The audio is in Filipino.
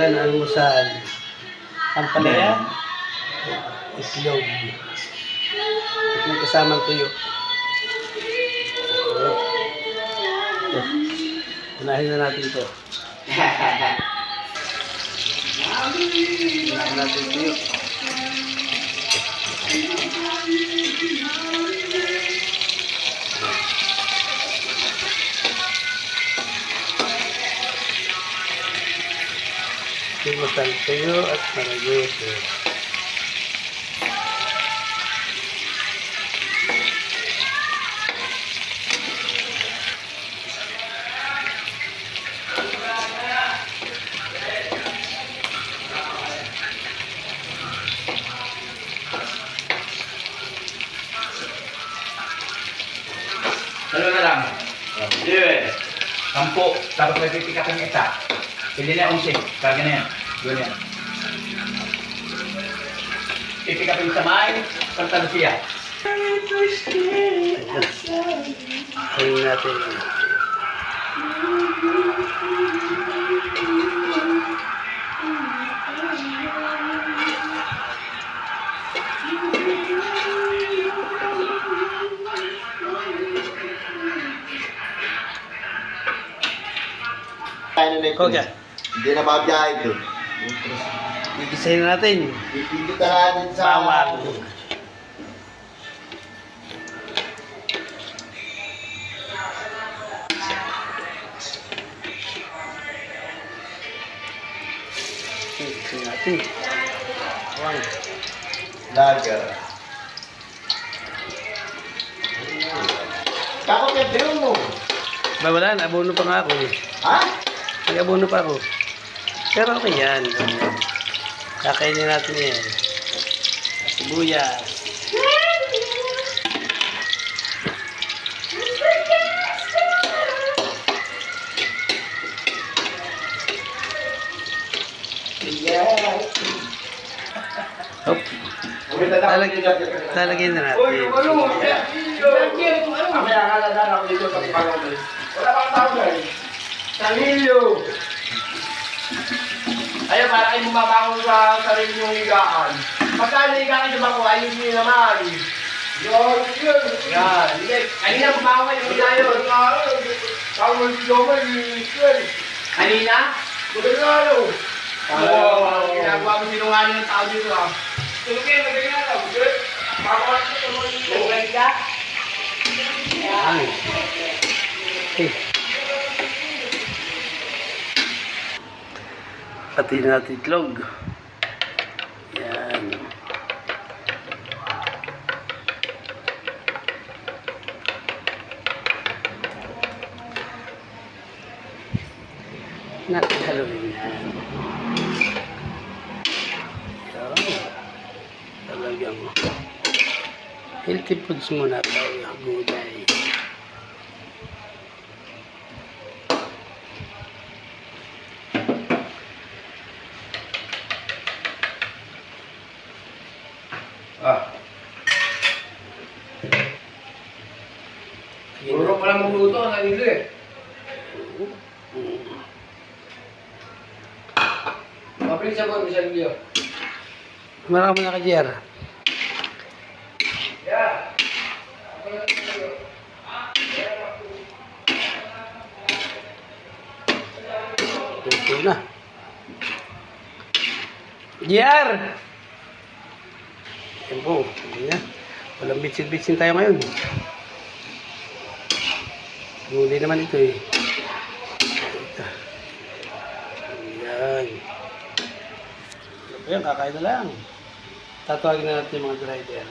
Yan, almusal. Ang palaya, itlog. At may kasamang tuyo. Unahin na natin ito. Unahin natin tuyo. Masal tuyo at maragusto. Ano na lang? Sige. 10. Tapos may pipika kang isa. Hindi na 11. Karga na yan. Doon yan. Pipika kang isa may Pantalusia. Tingnan natin. Okay. Hindi na mabiyahe ito. Gigisahin na natin. Pipigit na natin sa... Bawang. Gigisahin natin. Bawang. Lager. Takot yung bill mo. Ba, wala na. Abono pa nga ako. Ha? Nag-abono pa ako. Pero okay yan. Kakainin natin yan. Sibuyas. Hop. Lalagyan na natin. Wala bang tao na eh. Sanilyo! Ayaw, para kayo bumabangon sa sarili yung higaan. Pagka higaan nyo ba ko, ayun nyo naman. Yan, yun. Yan. Kanina bumabangon kayo, hindi na yun. Tawag mo si Joma, yun. Kanina? Kaya nga, ano? Ginagawa mo sinungaling ng tao dito, ah. Tulungin, magaling na lang. Bakit ko tulungin dito? Tulungin ka? Yan. Okay. Pati na natin itlog. Yan. Natin haluin yan. Yan. Talagang healthy foods muna tayo. Gulay. Ah. Puro pala magluto ang kanilo eh. Mabilis ako, Michelle Leo. Marami na ka, JR. Yeah. Ito na. JR! Yan po. Hindi na. Walang bitsin-bitsin tayo ngayon. Gulay naman ito eh. Ito. Yan. Ano po yan? Kakain na lang. Tatawagin na natin yung mga driver.